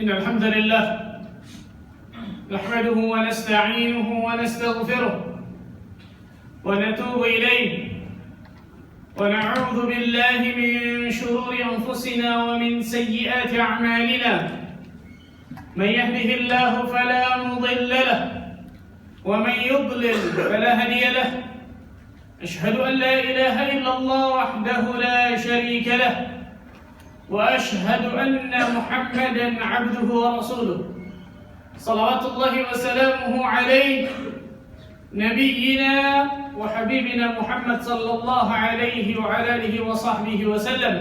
إن الحمد لله نحمده ونستعينه ونستغفره ونتوب إليه ونعوذ بالله من شرور أنفسنا ومن سيئات أعمالنا من يهده الله فلا مضل له ومن يضلل فلا هادي له أشهد أن لا إله إلا الله وحده لا شريك له وأشهد أن محمدا عبده ورسوله صلوات الله وسلامه عليه نبينا وحبيبنا محمد صلى الله عليه وعلى آله وصحبه وسلم.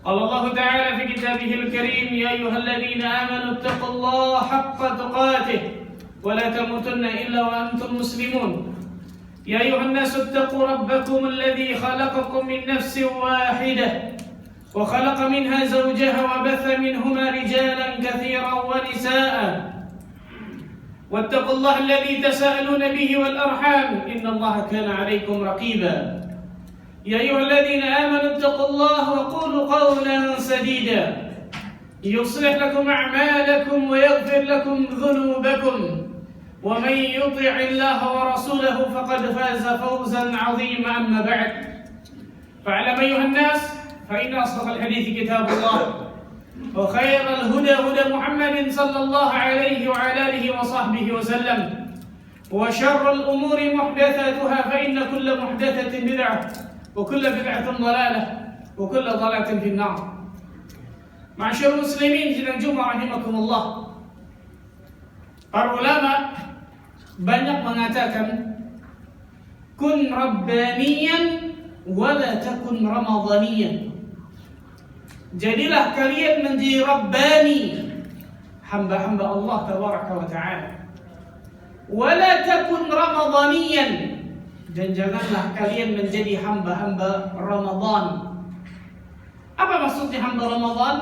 قال الله تعالى في كتابه الكريم: يا أيها الذين آمنوا اتقوا الله حق تقاته ولا تموتن إلا وأنتم مسلمون. يا أيها الناس اتقوا ربكم الذي خلقكم من نفس واحدة وخلق منها زوجها وبث منهما رجالا كثيرا ونساء واتقوا الله الذي تساءلون به والأرحام إن الله كان عليكم رقيبا. يا أيها الذين آمنوا اتقوا الله وقولوا قولا سديدا يصلح لكم أعمالكم ويغفر لكم ذنوبكم ومن يطع الله ورسوله فقد فاز فوزا عظيما. أما بعد فاعلم أيها الناس فإن أصدق الحديث كتاب الله وخير الهدى هدى محمد صلى الله عليه وعلى آله وصحبه وسلم وشر الأمور محدثاتها فإن كل محدثة بدعة وكل بدعة ضلالة وكل ضلالة في النار. Ma'asyiral muslimin sidang Jumat rahimakumullah. Para ulama banyak mengatakan kun rabbaniyan wala takun ramadhaniyan. Jadilah kalian menjadi Rabbani, hamba-hamba Allah Tabaraka wa Ta'ala. Wala takun Ramadhaniyan, dan janganlah kalian menjadi hamba-hamba Ramadan. Apa maksudnya hamba Ramadan?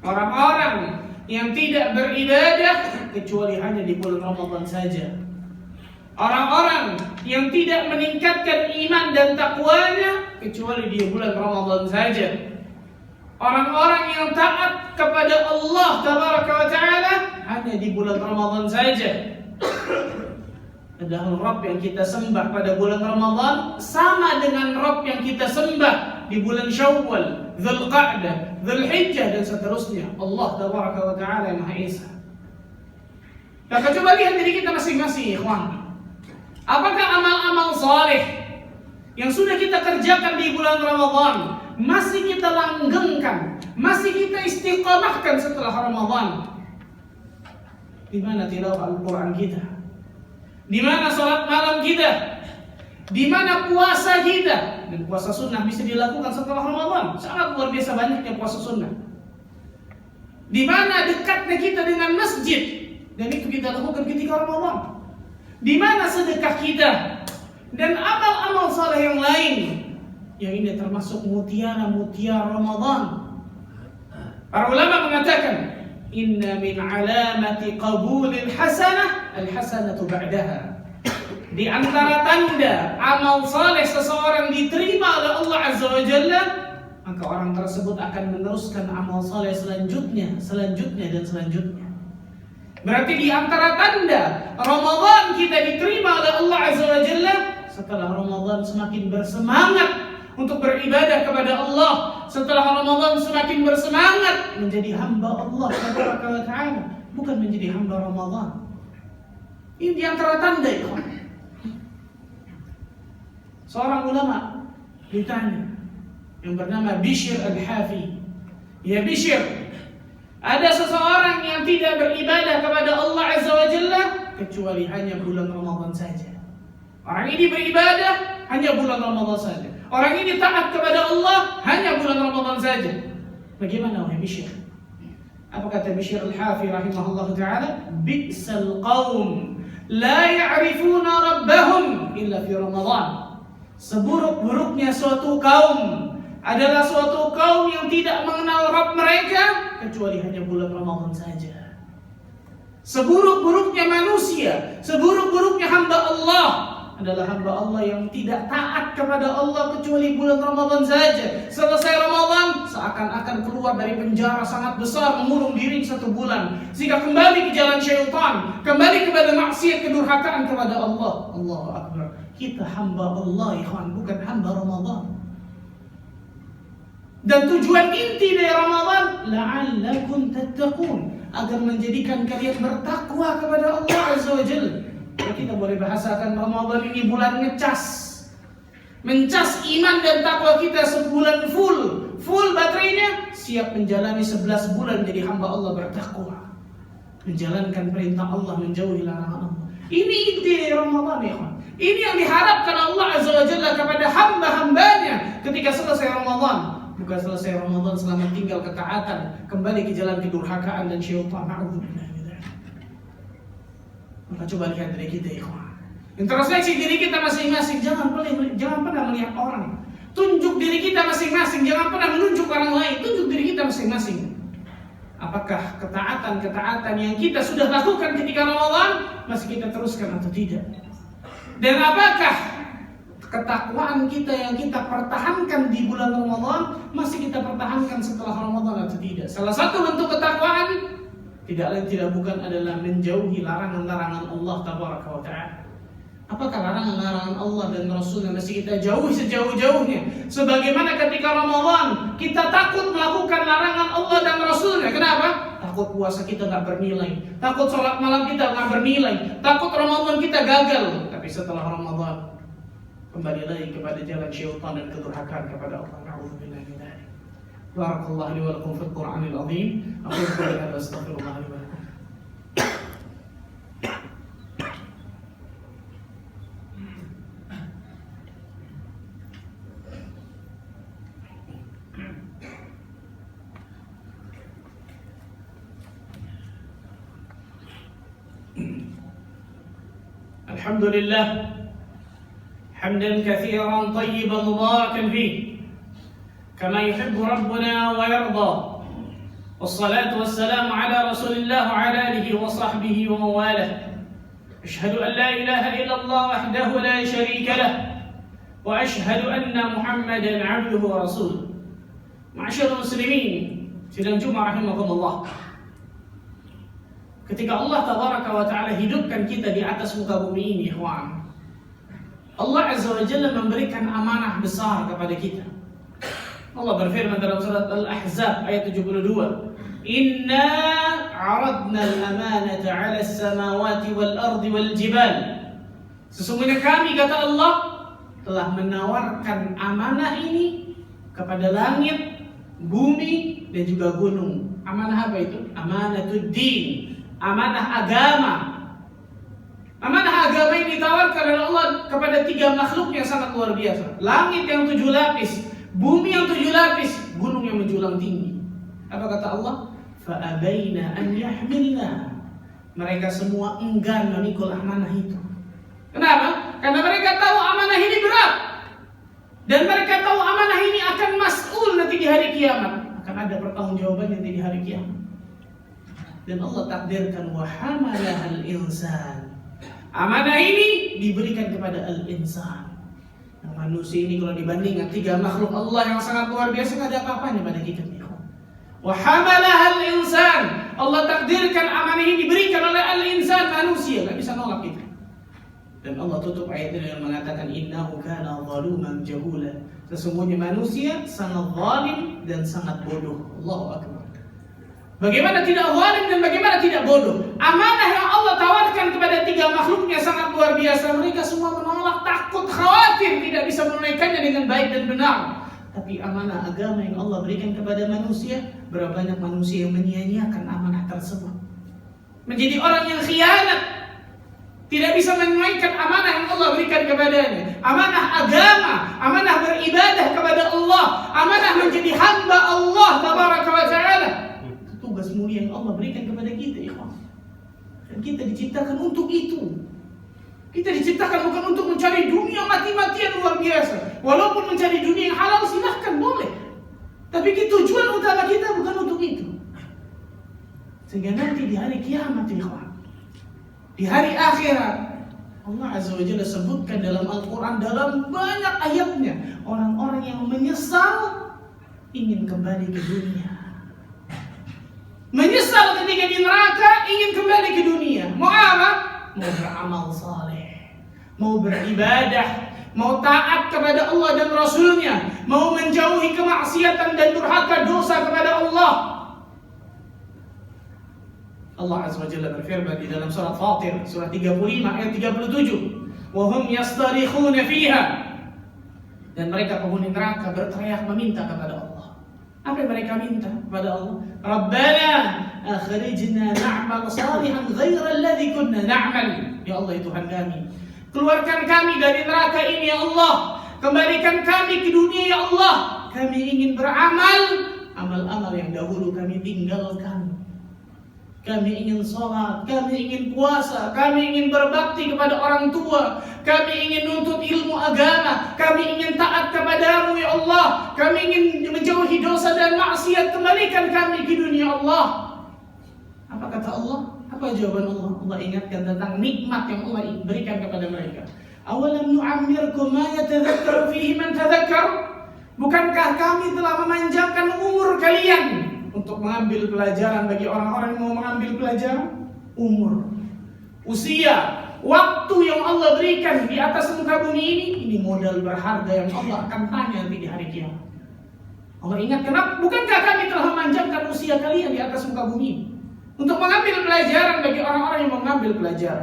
Orang-orang yang tidak beribadah kecuali hanya di bulan Ramadan saja. Orang-orang yang tidak meningkatkan iman dan takwanya kecuali di bulan Ramadan saja. Orang-orang yang taat kepada Allah Tabaraka wa Ta'ala hanya di bulan Ramadan saja. Padahal Rabb yang kita sembah pada bulan Ramadan sama dengan Rabb yang kita sembah di bulan Syawal, Dzulqa'dah, Dzulhijjah dan seterusnya. Allah Tabaraka wa Ta'ala yang Maha Esa. Nah, coba lihat diri kita masing-masing, ikhwan. Apakah amal-amal saleh yang sudah kita kerjakan di bulan Ramadan masih kita langgengkan, masih kita istiqamahkan setelah Ramadan? Di mana tilawah Al-Quran kita? Di mana salat malam kita? Di mana puasa kita? Dan puasa sunnah bisa dilakukan setelah Ramadan. Sangat luar biasa banyaknya puasa sunnah. Di mana dekatnya kita dengan masjid? Dan itu kita lakukan ketika Ramadan. Di mana sedekah kita? Dan amal-amal saleh yang lain. Yang ini termasuk mutiara-mutiara Ramadan. Para ulama mengatakan, inna min alamati qabulil hasanah al-hasanatu ba'daha. Di antara tanda amal saleh seseorang diterima oleh Allah Azza wa Jalla, maka orang tersebut akan meneruskan amal saleh selanjutnya. Berarti di antara tanda Ramadan kita diterima oleh Allah Azza wa Jalla, setelah Ramadan semakin bersemangat untuk beribadah kepada Allah, setelah Ramadan semakin bersemangat menjadi hamba Allah Tabaraka wa Ta'ala, bukan menjadi hamba Ramadan. Ini di antara tanda itu. Seorang ulama ditanya yang bernama Bishr Al-Hafi, ya Bishr, ada seseorang yang tidak beribadah kepada Allah Azza wa Jalla kecuali hanya bulan Ramadan saja. Orang ini beribadah hanya bulan Ramadan saja. Orang ini taat kepada Allah hanya bulan Ramadan saja. Bagaimana wahai Bishr? Apa kata Bishr Al-Hafi rahimahullah ta'ala? Bi'sal qawm la ya'rifuna rabbahum illa fi Ramadan. Seburuk-buruknya suatu kaum adalah suatu kaum yang tidak mengenal Rabb mereka kecuali hanya bulan Ramadan saja. Seburuk-buruknya manusia, seburuk-buruknya hamba Allah adalah hamba Allah yang tidak taat kepada Allah kecuali bulan Ramadan saja. Selesai Ramadan seakan-akan keluar dari penjara sangat besar, mengurung diri 1 bulan, sehingga kembali ke jalan syaitan, kembali kepada maksiat, kedurhakaan kepada Allah. Allahu Akbar. Kita hamba Allah, ikhwan, bukan hamba Ramadan. Dan tujuan inti dari Ramadan, la'allakum tattaqun, agar menjadikan kalian bertakwa kepada Allah Azza wa Jalla. Ya, kita boleh bahasakan Ramadan ini bulan ngecas, mencas iman dan takwa kita sebulan full baterainya, siap menjalani 11 bulan jadi hamba Allah bertakwa, menjalankan perintah Allah, menjauhi larangan Allah. Ini inti Ramadan, ya kawan. Ini yang diharapkan Allah Azza wa Jalla kepada hamba-hambanya ketika selesai Ramadan. Bukan selesai Ramadan selama tinggal ketaatan, kembali ke jalan kedurhakaan dan syaitan. Na'udzubillah. Maka coba lihat dari kita, ikhwan. Introspeksi diri kita masing-masing. Jangan pernah melihat orang. Tunjuk diri kita masing-masing. Jangan pernah menunjuk orang lain. Tunjuk diri kita masing-masing. Apakah ketaatan-ketaatan yang kita sudah lakukan ketika Ramadan masih kita teruskan atau tidak? Dan apakah ketakwaan kita yang kita pertahankan di bulan Ramadan masih kita pertahankan setelah Ramadan atau tidak? Salah satu bentuk ketakwaan tidak lain tidak bukan adalah menjauhi larangan-larangan Allah Tabaraka wa Ta'ala. Apakah larangan-larangan Allah dan Rasulnya masih kita jauhi sejauh-jauhnya? Sebagaimana ketika Ramadan kita takut melakukan larangan Allah dan Rasulnya. Kenapa? Takut puasa kita gak bernilai, takut sholat malam kita gak bernilai, takut Ramadan kita gagal. Tapi setelah Ramadan kembali lagi kepada jalan syaitan dan kedurhakaan kepada Allah. Na'udzubillah min dzalik. Barakallahu li wa lakum fil Qur'anil azim. Aqulu qawli hadza astaghfirullah li wa lakum. Alhamdulillah hamdan katsiran tayyiban mubarakan fihi kama yuhibbu rabbuna wa yarda. Wassalatu wassalamu ala Rasulillah wa ala alihi wa sahbihi wa mawalah. Ashhadu an la ilaha illallah wahdahu la sharika lah wa ashhadu anna Muhammadan 'abduhu wa rasuluh. Ma'asyiral muslimin, sidang Jumat rahimakumullah. Ketika Allah Tabaraka wa Ta'ala hidupkan kita di atas muka bumi ini, ikhwan, Allah Azza wa Jalla memberikan amanah besar kepada kita. Allah berfirman dalam surat Al-Ahzab ayat 72, Inna aradna al-amanata 'ala as-samawati wal-ardi wal-jibal. Sesungguhnya kami, kata Allah, telah menawarkan amanah ini kepada langit, bumi, dan juga gunung. Amanah apa itu? Amanatud din, amanah agama. Amanah agama ini ditawarkan oleh Allah kepada 3 makhluk yang sangat luar biasa. Langit yang 7 lapis, bumi yang 7 lapis, gunung yang menjulang tinggi. Apa kata Allah? Fa'abaina an yahmilna. Mereka semua enggan memikul amanah itu. Kenapa? Karena mereka tahu amanah ini berat. Dan mereka tahu amanah ini akan mas'ul nanti di hari kiamat. Akan ada pertanggungjawaban nanti di hari kiamat. Dan Allah takdirkan wa hamalahal insan. Amanah ini diberikan kepada al-insan. Nah, manusia ini kalau dibandingkan 3 makhluk Allah yang sangat luar biasa, nggak ada apa-apanya pada kita. Wa hamalahal insan. Allah takdirkan amanah ini diberikan oleh al-insan, manusia, nggak bisa nolak itu. Dan Allah tutup ayat ini dengan mengatakan innahu kana zaluman jahula. Sesungguhnya manusia sangat zalim dan sangat bodoh. Allahu akbar. Bagaimana tidak zalim dan bagaimana tidak bodoh? Amanah yang Allah tawarkan kepada 3 makhluknya sangat luar biasa. Mereka semua menolak, takut, khawatir tidak bisa menunaikannya dengan baik dan benar. Tapi amanah agama yang Allah berikan kepada manusia, berapa banyak manusia yang menyia-nyiakan amanah tersebut, menjadi orang yang khianat, tidak bisa menunaikan amanah yang Allah berikan kepadanya. Amanah agama, amanah beribadah kepada Allah, amanah menjadi hamba Allah Tabaraka wa Ta'ala. Tugas mulia yang Allah berikan kepada kita, ikhwan. Dan kita diciptakan untuk itu. Kita diciptakan bukan untuk mencari dunia mati-matian luar biasa. Walaupun mencari dunia yang halal silahkan, boleh. Tapi tujuan utama kita bukan untuk itu. Sehingga nanti di hari kiamat, ikhwan, di hari akhirat, Allah Azza wa Jalla sebutkan dalam Al-Quran dalam banyak ayatnya, orang-orang yang menyesal ingin kembali ke dunia. Menyesal ketika di neraka, ingin kembali ke dunia. Mau apa? Mau beramal saleh, mau beribadah, mau taat kepada Allah dan Rasulnya, mau menjauhi kemaksiatan dan durhaka dosa kepada Allah. Allah Azza wa Jalla berfirman di dalam surat Fatir, surah 35 ayat 37, "Wa hum yastarikhuna fiha." Dan mereka penghuni neraka berteriak meminta kepada Allah. Apa yang mereka minta kepada Allah? "Rabbana akhrijna na'mal salihan ghaira alladhi kunna na'mal." Ya Allah, ya Tuhan kami, keluarkan kami dari neraka ini ya Allah. Kembalikan kami ke dunia ya Allah. Kami ingin beramal amal-amal yang dahulu kami tinggalkan. Kami ingin sholat, kami ingin puasa, kami ingin berbakti kepada orang tua, kami ingin nuntut ilmu agama, kami ingin taat kepadamu ya Allah, kami ingin menjauhi dosa dan maksiat. Kembalikan kami ke dunia Allah. Apa kata Allah? Apa jawaban Allah? Allah ingatkan tentang nikmat yang Allah berikan kepada mereka. Awalam nu'ammirkum ma yatadhakkaru fihi man tadhakkar? Bukankah kami telah memanjangkan umur kalian untuk mengambil pelajaran bagi orang-orang yang mau mengambil pelajaran? Umur, usia, waktu yang Allah berikan di atas muka bumi ini modal berharga yang Allah akan tanya nanti di hari kiamat. Allah ingatkan, bukankah kami telah memanjangkan usia kalian di atas muka bumi ini untuk mengambil pelajaran bagi orang-orang yang mau mengambil pelajaran?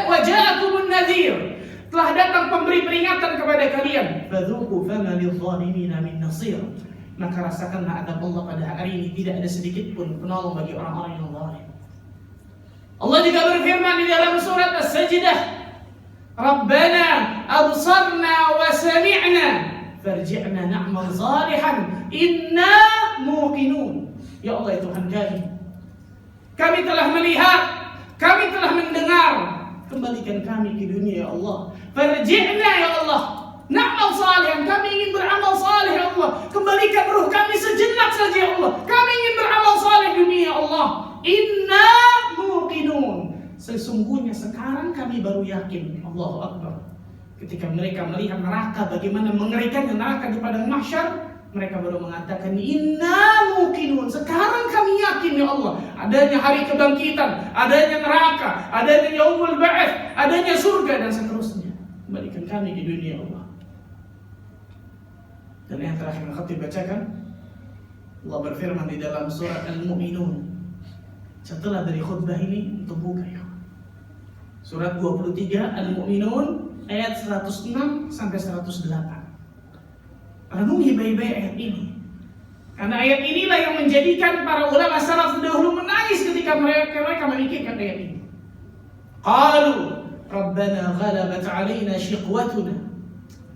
Waja'akumun nadhir, telah datang pemberi peringatan kepada kalian. Fadzuqu fama lidh-dhalimina min nasir, maka rasakanlah adab Allah pada hari ini, tidak ada sedikit pun penolong bagi orang-orang yang zalim. Allah juga berfirman di dalam surat As-Sajdah, "Rabbana absarna wa sami'na farji'na na'mal salihan inna muqinun." Ya Allah, ya Tuhan kami telah melihat, kami telah mendengar, kembalikan kami ke dunia ya Allah. Farji'na ya Allah na'mal salihan, kami ingin beramal saleh ya Allah. Kembalikan ruh kami sejenak saja ya Allah. Kami ingin beramal saleh dunia ya Allah. Inna muqinun, sesungguhnya sekarang kami baru yakin. Allahu Akbar. Ketika mereka melihat neraka, bagaimana mengerikannya neraka di padang mahsyar, mereka baru mengatakan inna muqinun, sekarang kami yakin ya Allah, adanya hari kebangkitan, adanya neraka, adanya yaumul ba'ats, adanya surga dan seterusnya. Kembalikan kami ke dunia Allah. Dan yang terakhir yang khatib bacakan, Allah berfirman di dalam surat Al-Mu'minun. Setelah dari khutbah ini untuk buka ya. Surat 23 Al-Mu'minun ayat 106 sampai 108. Renungi baik-baik ayat ini. Karena ayat inilah yang menjadikan para ulama salaf dahulu menangis ketika mereka memikirkan ayat ini. Qalu Rabbana ghalabat 'alaina shiqwatuna.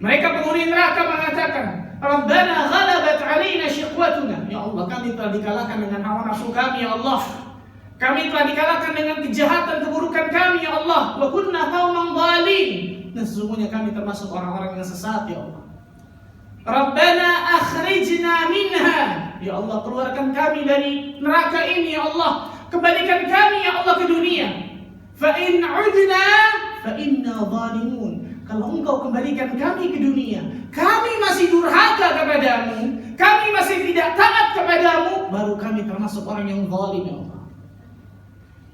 Mereka penghuni neraka mengatakan, Rabbana ghalabat 'alaina shiqwatuna. Ya Allah, kami telah dikalahkan dengan hawa nafsu kami ya Allah. Kami telah dikalahkan dengan kejahatan keburukan kami ya Allah. Wa kunna qauman dhalin. Dan sesungguhnya kami termasuk orang-orang yang sesat ya Allah. Rabbana akhrijna minha. Ya Allah, keluarkan kami dari neraka ini ya Allah. Kembalikan kami ya Allah ke dunia. Fa in 'udna fa inna zalimun. Kalau engkau kembalikan kami ke dunia, kami masih durhaka kepadamu, kami masih tidak taat kepadamu, baru kami termasuk orang yang zalim ya Allah.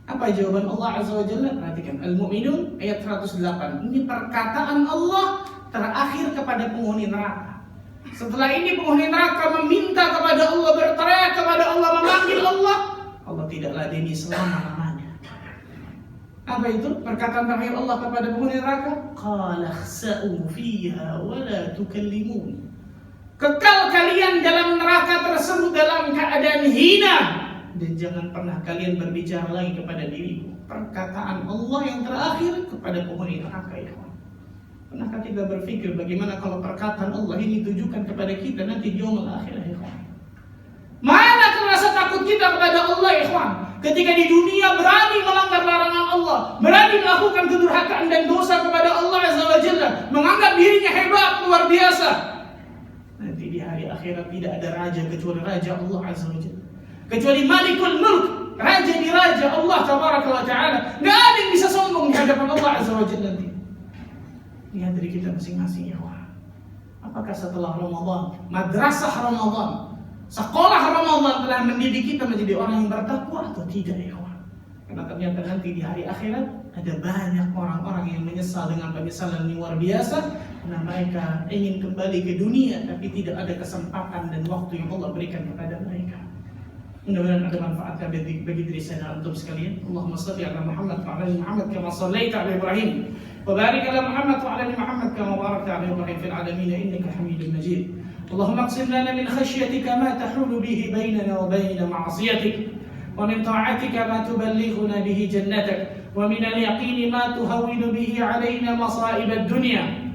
Apa jawaban Allah Azza wa Jalla? Perhatikan Al-Mu'minun ayat 108. Ini perkataan Allah terakhir kepada penghuni neraka. Setelah ini penghuni neraka meminta kepada Allah, berteriak kepada Allah, memanggil Allah. Allah tidak ladeni selama-lamanya. Apa itu? Perkataan terakhir Allah kepada penghuni neraka, qala khsa'u fiha wa la tukallimun. Kekal kalian dalam neraka tersebut dalam keadaan hina, dan jangan pernah kalian berbicara lagi kepada diriku. Perkataan Allah yang terakhir kepada penghuni neraka itu. Pernahkah kita berpikir bagaimana kalau perkataan Allah ini ditujukan kepada kita nanti di yaumul akhirah ya ikhwan? Mana rasa takut kita kepada Allah ya ikhwan? Ketika di dunia berani melanggar larangan Allah, berani melakukan kedurhakaan dan dosa kepada Allah Azza wa Jalla, menganggap dirinya hebat, luar biasa. Nanti di hari akhirat tidak ada raja kecuali raja Allah Azza wa Jalla. Kecuali Malikul Mulk, raja di raja Allah Tabaraka wa Ta'ala. Gak ada yang bisa sombong di hadapan Allah Azza wa Jalla nanti. Lihat diri kita masing-masing ya Allah. Apakah setelah Ramadan, madrasah Ramadan, sekolah Ramadan telah mendidik kita menjadi orang yang bertakwa atau tidak ya Allah? Karena ternyata nanti di hari akhirat ada banyak orang-orang yang menyesal dengan penyesalan yang luar biasa karena mereka ingin kembali ke dunia tapi tidak ada kesempatan dan waktu yang Allah berikan kepada mereka. Mudah-mudahan ada manfaatnya bagi diri saya dan antum sekalian. Allahumma shalli ala Muhammad wa ala ali Muhammad kama shallaita ala Ibrahim wa barik ala Muhammad wa ala ali Muhammad kama barakta ala Ibrahim fil alamin innaka Hamidum Majid. Allahumma aqsim lana min khashyatika ma tahulu bihi bainana wa bain ma'siyatik wa min ta'atika ma tuballighuna bihi jannatak wa min al-yaqini ma tuhawwinu bihi alaina masa'ib ad-dunya.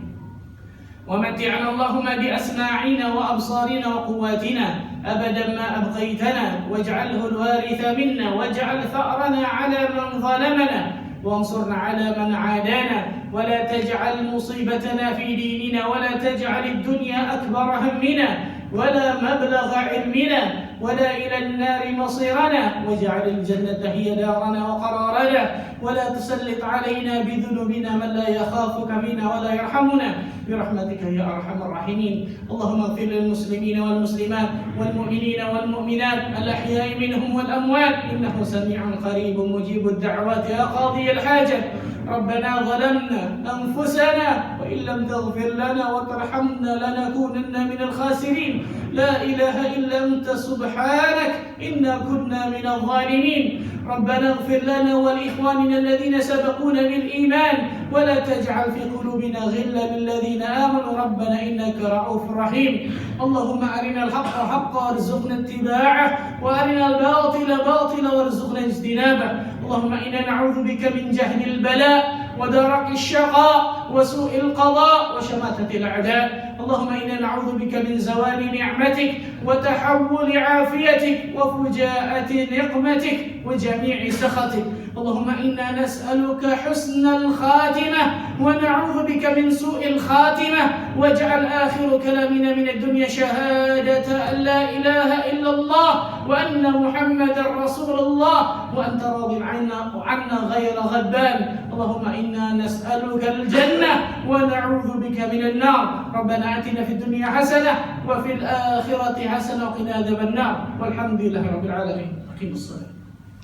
ومتعنا اللهم بأسماعنا وأبصارنا وقواتنا أبدا ما أبقيتنا واجعله الوارث منا واجعل ثأرنا على من ظلمنا وانصرنا على من عادانا ولا تجعل مصيبتنا في ديننا ولا تجعل الدنيا أكبر همنا ولا مبلغ علمنا ولا إلى النار مصيرنا واجعل الجنة هي دارنا وقرارنا ولا تسلط علينا بذنوبنا من لا يخافك فينا ولا يرحمنا برحمتك يا أرحم الراحمين. اللهم اغفر للمسلمين والمسلمات والمؤمنين والمؤمنات الأحياء منهم والأموات إنه سميع قريب مجيب الدعوات يا قاضي الحاجة. ربنا ظلمنا أنفسنا وإن لم تغفر لنا وترحمنا لنكونن من الخاسرين. لا إله إلا أنت سبحانك إنا كنا من الظالمين. ربنا اغفر لنا ولإخواننا الذين سبقونا بالإيمان ولا تجعل في قلوبنا غلا للذين آمنوا ربنا إنك رؤوف رحيم. اللهم أرنا الحق حقا وارزقنا اتباعه وأرنا الباطل باطلا وارزقنا اجتنابه. اللهم إنا نعوذ بك من جهل البلاء ودرك الشقاء وسوء القضاء وشماتة الأعداء. اللهم إنا نعوذ بك من زوال نعمتك وتحول عافيتك وفجاءة نقمتك وجميع سخطك. اللهم إنا نسألك حسن الخاتمة ونعوذ بك من سوء الخاتمة واجعل آخر كلامنا من الدنيا شهادة أن لا إله إلا الله وأن محمدا رسول الله وأنت راض عنا غير غضبان. اللهم إنا نسألك الجنة ونعوذ بك من النار. ربنا آتنا في الدنيا حسنة وفي الآخرة حسنة وقنا عذاب النار والحمد لله رب العالمين. أقيموا الصلاة.